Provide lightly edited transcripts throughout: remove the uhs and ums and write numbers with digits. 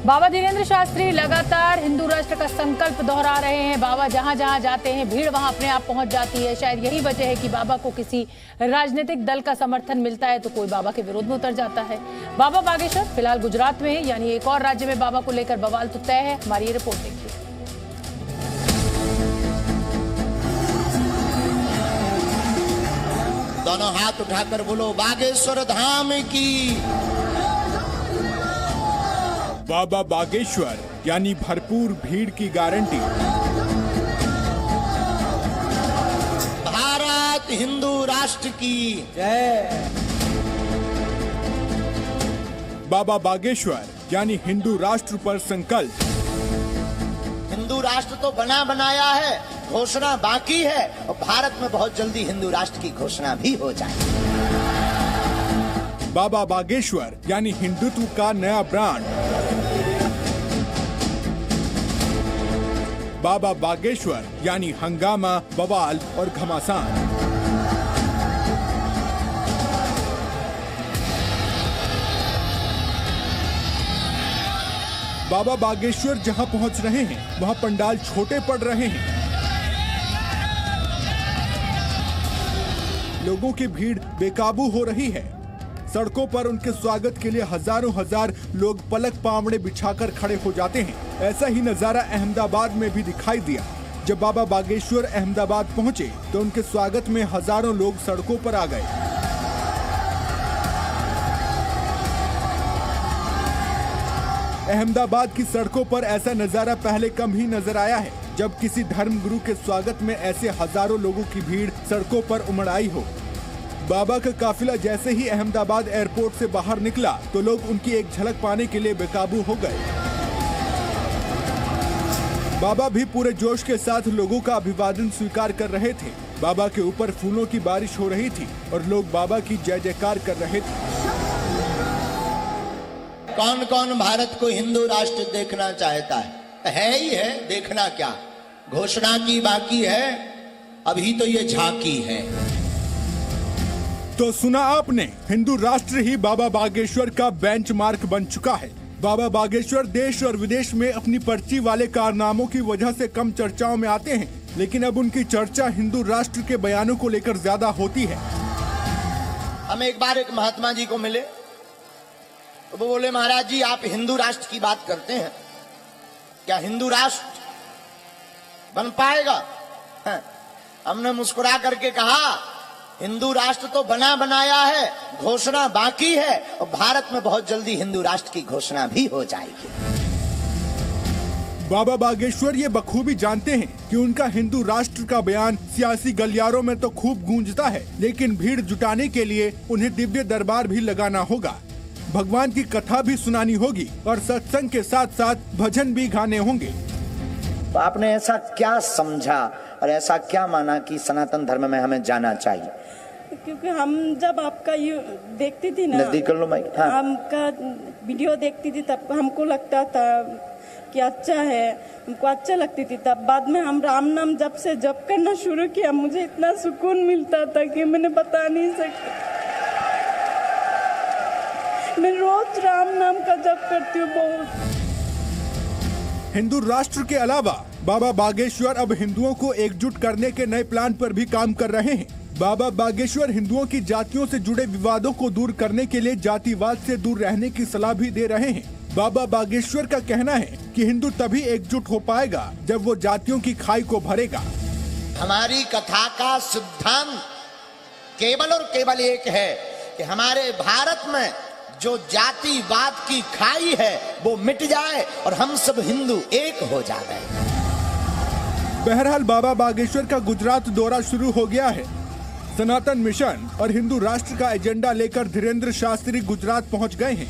बाबा धीरेन्द्र शास्त्री लगातार हिंदू राष्ट्र का संकल्प दोहरा रहे हैं। बाबा जहां जहां जाते हैं भीड़ वहां अपने आप पहुंच जाती है। शायद यही वजह है कि बाबा को किसी राजनीतिक दल का समर्थन मिलता है तो कोई बाबा के विरोध में उतर जाता है। बाबा बागेश्वर फिलहाल गुजरात में है, यानी एक और राज्य में बाबा को लेकर बवाल तो तय है। हमारी ये रिपोर्ट देखिए। दोनों हाथ उठाकर बोलो बागेश्वर धाम की। बाबा बागेश्वर यानी भरपूर भीड़ की गारंटी। भारत हिंदू राष्ट्र की जय। बाबा बागेश्वर यानी हिंदू राष्ट्र पर संकल्प। हिंदू राष्ट्र तो बना बनाया है, घोषणा बाकी है और भारत में बहुत जल्दी हिंदू राष्ट्र की घोषणा भी हो जाएगी। बाबा बागेश्वर यानी हिंदुत्व का नया ब्रांड। बाबा बागेश्वर यानी हंगामा, बवाल और घमासान। बाबा बागेश्वर जहां पहुंच रहे हैं वहां पंडाल छोटे पड़ रहे हैं। लोगों की भीड़ बेकाबू हो रही है। सड़कों पर उनके स्वागत के लिए हजारों हजार लोग पलक पावड़े बिछाकर खड़े हो जाते हैं। ऐसा ही नजारा अहमदाबाद में भी दिखाई दिया। जब बाबा बागेश्वर अहमदाबाद पहुंचे तो उनके स्वागत में हजारों लोग सड़कों पर आ गए। अहमदाबाद की सड़कों पर ऐसा नजारा पहले कम ही नजर आया है, जब किसी धर्मगुरु के स्वागत में ऐसे हजारों लोगों की भीड़ सड़कों पर उमड़ आई हो। बाबा का काफिला जैसे ही अहमदाबाद एयरपोर्ट से बाहर निकला तो लोग उनकी एक झलक पाने के लिए बेकाबू हो गए। बाबा भी पूरे जोश के साथ लोगों का अभिवादन स्वीकार कर रहे थे। बाबा के ऊपर फूलों की बारिश हो रही थी और लोग बाबा की जय जयकार कर रहे थे। कौन कौन भारत को हिंदू राष्ट्र देखना चाहता है ही है, देखना क्या, घोषणा की बाकी है, अभी तो ये झांकी है। तो सुना आपने, हिंदू राष्ट्र ही बाबा बागेश्वर का बेंचमार्क बन चुका है। बाबा बागेश्वर देश और विदेश में अपनी पर्ची वाले कारनामों की वजह से कम चर्चाओं में आते हैं, लेकिन अब उनकी चर्चा हिंदू राष्ट्र के बयानों को लेकर ज्यादा होती है। हम एक बार एक महात्मा जी को मिले तो वो बोले, महाराज जी आप हिंदू राष्ट्र की बात करते हैं, क्या हिंदू राष्ट्र बन पाएगा? हमने मुस्कुरा करके कहा, हिंदू राष्ट्र तो बना बनाया है, घोषणा बाकी है और भारत में बहुत जल्दी हिंदू राष्ट्र की घोषणा भी हो जाएगी। बाबा बागेश्वर ये बखूबी जानते हैं कि उनका हिंदू राष्ट्र का बयान सियासी गलियारों में तो खूब गूंजता है, लेकिन भीड़ जुटाने के लिए उन्हें दिव्य दरबार भी लगाना होगा, भगवान की कथा भी सुनानी होगी और सत्संग के साथ साथ भजन भी गाने होंगे। तो आपने ऐसा क्या समझा और ऐसा क्या माना कि सनातन धर्म में हमें जाना चाहिए? क्योंकि हम जब आपका ये देखती थी ना, नजदीक कर लो माइक, हाँ। हमका वीडियो देखती थी तब हमको लगता था कि अच्छा है, हमको अच्छा लगती थी। तब बाद में हम राम नाम जब से जप करना शुरू किया, मुझे इतना सुकून मिलता था कि मैंने बता नहीं सकती। मैं रोज राम नाम का जप करती हूँ बहुत। हिंदू राष्ट्र के अलावा बाबा बागेश्वर अब हिंदुओं को एकजुट करने के नए प्लान पर भी काम कर रहे हैं। बाबा बागेश्वर हिंदुओं की जातियों से जुड़े विवादों को दूर करने के लिए जातिवाद से दूर रहने की सलाह भी दे रहे हैं। बाबा बागेश्वर का कहना है कि हिंदू तभी एकजुट हो पाएगा जब वो जातियों की खाई को भरेगा। हमारी कथा का सिद्धांत केवल और केवल एक है कि हमारे भारत में जो जातिवाद की खाई है वो मिट जाए और हम सब हिंदू एक हो जाए। बहरहाल बाबा बागेश्वर का गुजरात दौरा शुरू हो गया है। सनातन मिशन और हिंदू राष्ट्र का एजेंडा लेकर धीरेन्द्र शास्त्री गुजरात पहुंच गए हैं।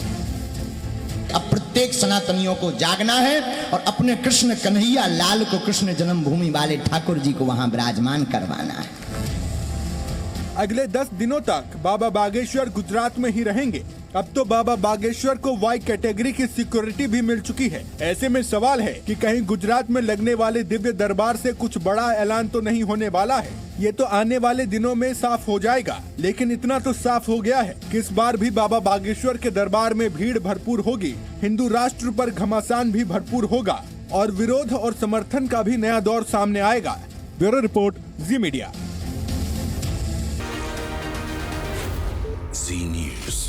अब प्रत्येक सनातनियों को जागना है और अपने कृष्ण कन्हैया लाल को कृष्ण जन्मभूमि वाले ठाकुर जी को वहां विराजमान करवाना है। अगले 10 दिनों तक बाबा बागेश्वर गुजरात में ही रहेंगे। अब तो बाबा बागेश्वर को वाई कैटेगरी की सिक्योरिटी भी मिल चुकी है। ऐसे में सवाल है कि कहीं गुजरात में लगने वाले दिव्य दरबार से कुछ बड़ा ऐलान तो नहीं होने वाला है। ये तो आने वाले दिनों में साफ हो जाएगा, लेकिन इतना तो साफ हो गया है कि इस बार भी बाबा बागेश्वर के दरबार में भीड़ भरपूर होगी, हिंदू राष्ट्र पर घमासान भी भरपूर होगा और विरोध और समर्थन का भी नया दौर सामने आएगा। ब्यूरो रिपोर्ट, जी मीडिया। Z News.